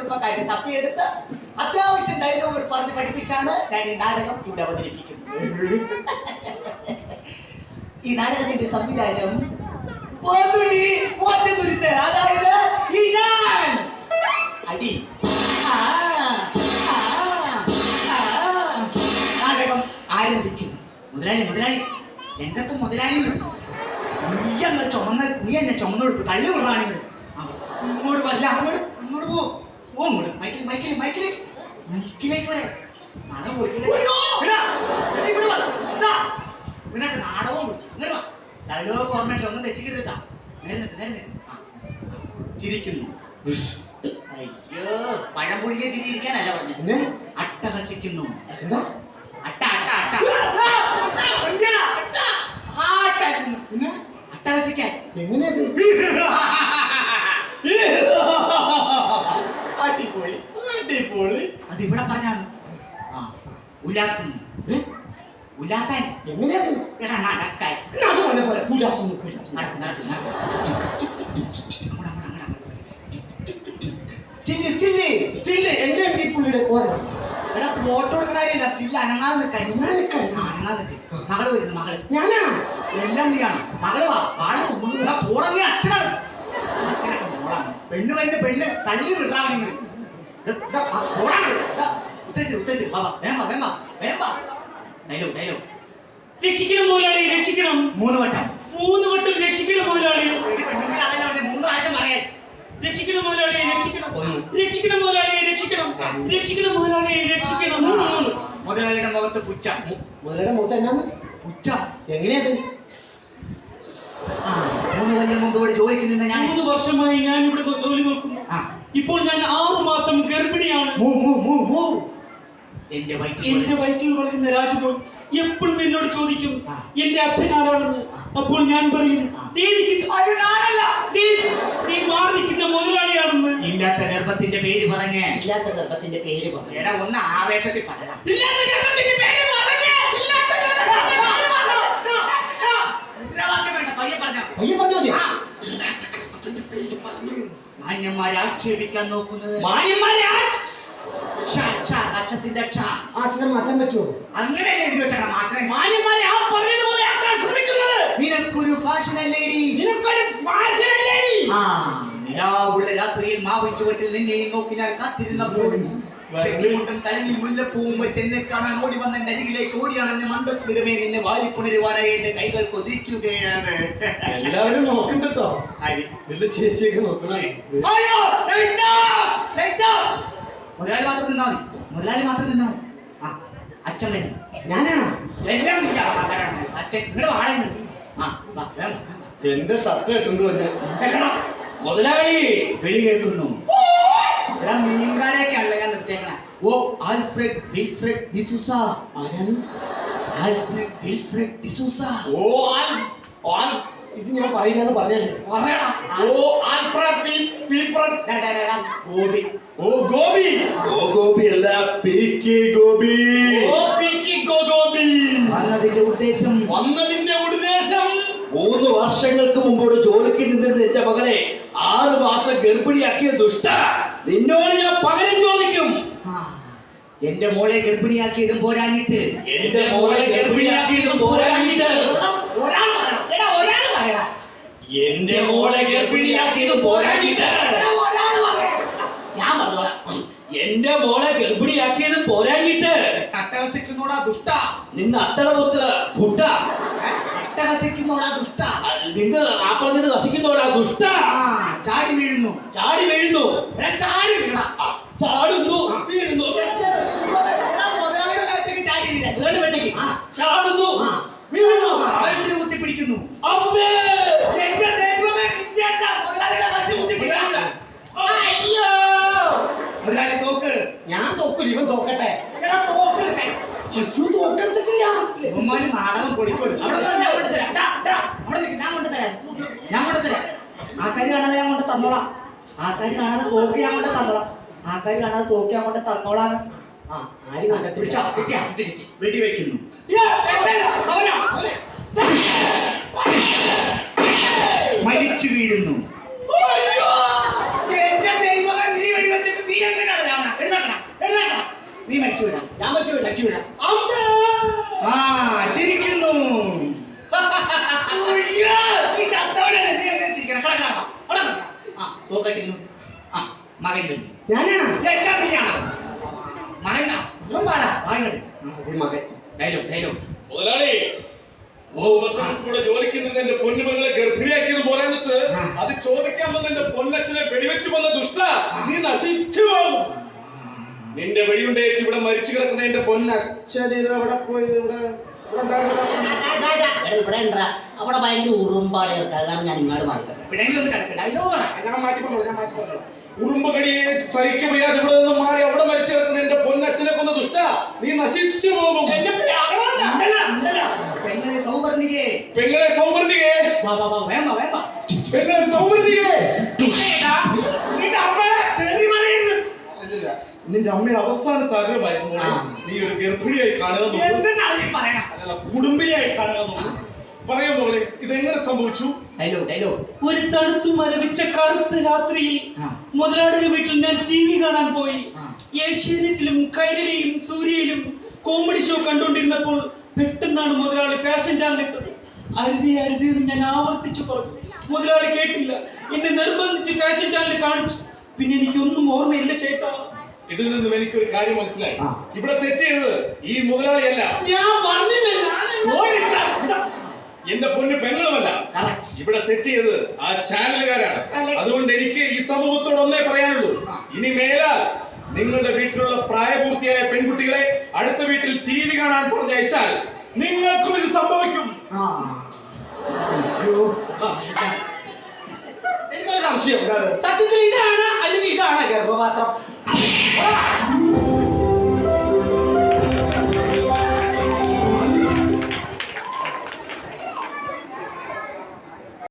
കുടുംബക്കാരെ തപ്പിയെടുത്ത് അത്യാവശ്യം ഡയലോഗുകൾ പറഞ്ഞ് പഠിപ്പിച്ചാണ് ഞാൻ ഈ നാടകം ഇവിടെ അവതരിപ്പിക്കുന്നത്. ഈ നാടകത്തിന്റെ സംവിധാനം അതായത് അടി. നാടകം ആരംഭിക്കുന്നു. മുതലാളി മുതലാളി എന്തൊക്കെ മുതലാളി നീ എന്നെ ചുമന്നെടുത്തു തള്ളി വിടാണെങ്കിൽ അങ്ങോട്ട് വല്ല അങ്ങോട്ട് അങ്ങോട്ട് പോങ്ങോട്ട് മൈക്കിലേക്ക് വരെ നാടകം നിനക്ക് നാടകവും വിളിക്കും. ഡയലോഗ് ഓർമ്മയിട്ട് ഒന്നും തെറ്റിക്കരുതാ. ചിരിക്കുന്നു. അയ്യോ പഴം പുഴിക ചിരിയിരിക്കാനല്ല പറഞ്ഞു. അട്ടഹസിക്കുന്നു. അട്ട അട്ട അട്ട അട്ടഹസിക്കാൻ എങ്ങനെയത്? അടിപൊളി അടിപൊളി. അത് ഇവിടെ പറഞ്ഞാണ്. ഉലാത്തുന്നു. ഉലാത്താൻ എങ്ങനെയത്? എടാ നടക്കാൻ ഫോട്ടോ എടുക്കണ സ്റ്റില് അനങ്ങാതെ നിൽക്കാൻ. മകള് വരുന്നു. മകള് ഞാനാണ്. എല്ലാം നീയാണ്. മകള് പോടാ നീ അച്ഛനാണ്. അച്ഛനൊക്കെ മോളാണ്. പെണ്ണ് വരുന്ന പെണ്ണ് തള്ളി വിടാണെങ്കിൽ രക്ഷിക്കണം മുതലാളി, രക്ഷിക്കണം. 3 വട്ടം രക്ഷിക്കണം മുതലാളി. അതല്ല 3 പ്രാവശ്യം പറയാൻ. രക്ഷിക്കണം മുതലാളി, രക്ഷിക്കണം. രക്ഷിക്കണം മുതലാളി, രക്ഷിക്കണം. രക്ഷിക്കണം മുതലാളി, രക്ഷിക്കണം. മുതലാളിയുടെ മുഖത്ത് പുച്ച. മുതലാളിയുടെ മുഖത്ത് എന്നാണ് പുച്ച? എങ്ങനെയത്? 3 കൊല്ലം മുമ്പ് ഇവിടെ ജോലിക്ക് നിന്ന ഞാൻ 3 വർഷമായി ഞാൻ ഇവിടെ ജോലി നോക്കുന്നു. ഇപ്പോൾ ഞാൻ 6 മാസം ഗർഭിണിയാണ്. എന്റെ വയറ്റിൽ വളരുന്ന രാജമോൻ എപ്പോഴും എന്നോട് ചോദിക്കും എന്റെ അച്ഛൻ ആരാണെന്ന്. അപ്പോൾ ഞാൻ പറയും നീ മാറി നിൽക്കുന്ന മുതലാളിയാണെന്ന്. ഇല്ലാത്ത ഗർഭത്തിന്റെ പേര് പറഞ്ഞേ. ഇല്ലാത്ത ഗർഭത്തിന്റെ പേര് എടാ ഒന്ന് ആവേശത്തിൽ പറയണം. മാന്യന്മാരെ ആക്ഷേപിക്കാൻ നോക്കുന്നത്. അക്ഷരം മാറ്റാൻ പറ്റുമോ? അങ്ങനെ എഴുതി വെച്ചാൽ മാറ്റാൻ. നിനക്കൊരു ഫാഷൻ അല്ലേടി. നിലാവുള്ള രാത്രിയിൽ മാവിൻ ചുവട്ടിൽ നിന്നെയും നോക്കി ഞാൻ കാത്തിരുന്നപ്പോൾ ചെണ്ടുമുട്ടും തലയിൽ മുല്ലപ്പൂവും വെച്ച് എന്നെ കാണാൻ ഓടി വന്ന എന്റെ അരികിലേക്ക് ഓടിയാണെന്ന് മന്ദസ്മിതമേ നിന്നെ വാരിപ്പുണരുവാനായി എന്റെ കൈകൾ കൊതിക്കുകയാണ്. എല്ലാവരും നോക്കണ്ടോ? ചേച്ചിയൊക്കെ നോക്കണേ. മുതലാളി മാത്രം നിന്നാ മതി. മുതലാളി മാത്രം നിന്നാ മതി. അച്ഛൻ വരുന്നു. ഞാനാണോ? എല്ലാം അച്ഛൻ ഇവിടെ വാഴ. എന്റെ ഷർട്ട് കിട്ടുന്നു മുതലാളി വിളി കേൾക്കുന്നു. ഇവിടെ മീൻകാരെയൊക്കെയാണല്ലോ ഞാൻ നിർത്തിയേക്കണേ. ഓ ആൽഫ്രഡ് വിൽഫ്രഡ് ഡിസൂസ. ആരാണ്? Alfred Wilfred D'Souza. ഇത് ഞാൻ പറയുന്നത് പറഞ്ഞല്ലേ. പറയണം. ഗോപി. ഗോപി. ഗോപി അല്ല, ഗോപി. വന്നതിന്റെ ഉദ്ദേശം 3 വർഷങ്ങൾക്ക് മുമ്പോട് ജോലിക്ക് നിന്നിരുന്ന എന്റെ മകളെ 6 മാസം ഗർഭിണിയാക്കിയ ദുഷ്ട, നിന്നോട് ഞാൻ പകരം ചോദിക്കും. എന്റെ മോളെ ഗർഭിണിയാക്കിയതും പോരാഞ്ഞിട്ട് എന്റെ മോളെ ഗർഭിണിയാക്കിയതും പോരാഞ്ഞിട്ട് എന്റെ മോളെ ഗർഭിണിയാക്കിയതും പോരാഞ്ഞിട്ട് ഞാൻ പറഞ്ഞോളാം. എന്റെ മോളെ ഗർഭിണിയാക്കിയതും പോരാഞ്ഞിട്ട് അട്ടഹസിക്കുന്നോടാ ദുഷ്ട. നിന്ന് അത്തളപുത്ര പുട്ട. അട്ടഹസിക്കുന്നോടാ ദുഷ്ട. നിന്ന് ആപ്പളഞ്ഞത് ഹസിക്കുന്നോടാ ദുഷ്ട. ചാടി വീഴുന്നു. ചാടി വീഴുന്നു. ചാടി വീഴ. ചാടുന്നു. വീഴുന്നു. മുതലാളിയുടെ കാലത്തേക്ക് ചാടി വീഴ. ചാടുന്നു. വീഴുന്നു. കഴുത്തിന് കുത്തിപ്പിടിക്കുന്നു. അമ്മേ എന്റെ ദൈവമേ, മുതലാളിയുടെ കഴുത്തിൽ കുത്തിപ്പിടിക്കുന്നു. അയ്യോ മുതലാളി തോക്ക്. ഞാൻ തോക്കില്ല, ഇവൻ തോക്കട്ടെ. തോക്കെടുക്കാൻ നാടകം പൊളിക്കൊടുക്കും. ഞാൻ കൊണ്ടുതരാം. ആൾക്കാർ കാണാതെ ഞാൻ കൊണ്ട് തന്നോളാം. ആൾക്കാർ കാണാതെ തോക്ക് ഞാൻ കൊണ്ട് തന്നോളാം. ആൾക്കാർ കാണാതെ തോക്ക് ഞാൻ കൊണ്ട് തന്നോളാം. ആരും കണ്ടിട്ടില്ല. വെടിവെക്കുന്നു. മരിച്ചു വീഴുന്നു. എന്റെ ദൈവമേ, നീ വെടിവെച്ചിട്ട് നീ ഞാൻ മരിച്ചു വീഴാം. ആ ചിരിക്കുന്നു. ഉയ്യോ, ഈ ചത്തവനെ നീ എന്നെ ചിരിക്കണം. കിടക്കണം. അവിടെ കിടക്കണം. ആ പോക്കറ്റിൽ ആ മകൻ വരും. ഞാനാണ് എന്നാ നീയാണോ മകനാ മകൻ മകൻ. ഡയലോഗ് മുതലാളി 3 വർഷം കൂടെ ജോലിക്ക് നിന്ന് എന്റെ പൊന്നുമകളെ ഗർഭിണിയാക്കിയത് പോരാന്നിട്ട് അത് ചോദിക്കാൻ വന്ന എന്റെ പൊന്നച്ഛനെ വെടിവെച്ചു വന്ന ദുഷ്ട നീ നശിച്ചു പോകും. നിന്റെ വെടിയുണ്ടേറ്റ് ഇവിടെ മരിച്ചു കിടക്കുന്ന എന്റെ പൊന്നച്ഛൻ ഇത് അവിടെ പോയി ഇവിടെ അവിടെ ഭയങ്കര ഉറുമ്പാടെ കാരണം ഞാൻ ഇങ്ങോട്ട് മാറി എവിടെയെങ്കിലും ഒന്ന് കിടക്കുക ഡയലോഗ് ഞാൻ മാറ്റി പറഞ്ഞു ഉറുമ്പ് കടിയെ സഹിക്കാൻ വയ്യാതെ ഇവിടെ നിന്ന് മാറി അവിടെ മരിച്ചു കിടക്കുന്ന എന്റെ പൊന്നച്ഛനെ കൊന്ന ദുഷ്ട നീ നശിച്ചു പോകും. പെങ്ങളെ സൗവർണികേ പെങ്ങളെ സൗവർണികേ വാ വാ വാ വേണ്ട വേണ്ട പെങ്ങളെ സൗവർണികേ നിന്റെ അമ്മയുടെ അവസാനത്തെ ആഗ്രഹമായിരുന്നു നീ ഒരു ഗർഭിണിയായി കാണുക അല്ല കുടുംബിയായി കാണുക പറയാൻ പോലെ ഇതെങ്ങനെ സംഭവിച്ചു? ഡയലോഗ് ഒരു തണുത്തു മരവിച്ച കറുത്ത രാത്രിയിൽ മുതലാളിയുടെ വീട്ടിൽ ഞാൻ TV കാണാൻ പോയി. ഏഷ്യാനെറ്റിലും കൈരളിയിലും സൂര്യയിലും കോമഡി ഷോ കണ്ടുകൊണ്ടിരുന്നപ്പോൾ പെട്ടെന്നാണ് മുതലാളി ഫാഷൻ ചാനൽ ഇട്ടത്. അരുതി അരുതി എന്ന് ഞാൻ ആവർത്തിച്ചു പറഞ്ഞു. മുതലാളി കേട്ടില്ല. എന്നെ നിർബന്ധിച്ച് ഫാഷൻ ചാനൽ കാണിച്ചു. പിന്നെ എനിക്കൊന്നും ഓർമ്മയില്ല ചേട്ടാ. ഇതിൽ നിന്നും എനിക്കൊരു കാര്യം മനസ്സിലായി. ഇവിടെ തെറ്റിയത് ഈ മുതലാളിയല്ല, ഞാൻ പറഞ്ഞില്ല എന്റെ പൊന്ന് പെങ്ങളുമല്ല. ഇവിടെ തെറ്റിയത് ആ ചാനലുകാരാണ്. അതുകൊണ്ട് എനിക്ക് ഈ സമൂഹത്തോട് ഒന്നേ പറയാനുള്ളൂ, ഇനി മേലാൽ നിങ്ങളുടെ വീട്ടിലുള്ള പ്രായപൂർത്തിയായ പെൺകുട്ടികളെ അടുത്ത വീട്ടിൽ TV കാണാൻ പറഞ്ഞയച്ചാൽ നിങ്ങൾക്കും ഇത് സംഭവിക്കും. എനിക്കൊരു സംശയം. സത്യത്തിൽ ഇതാണ് അല്ലെങ്കിൽ ഇതാണ് ഗർഭപാത്രം?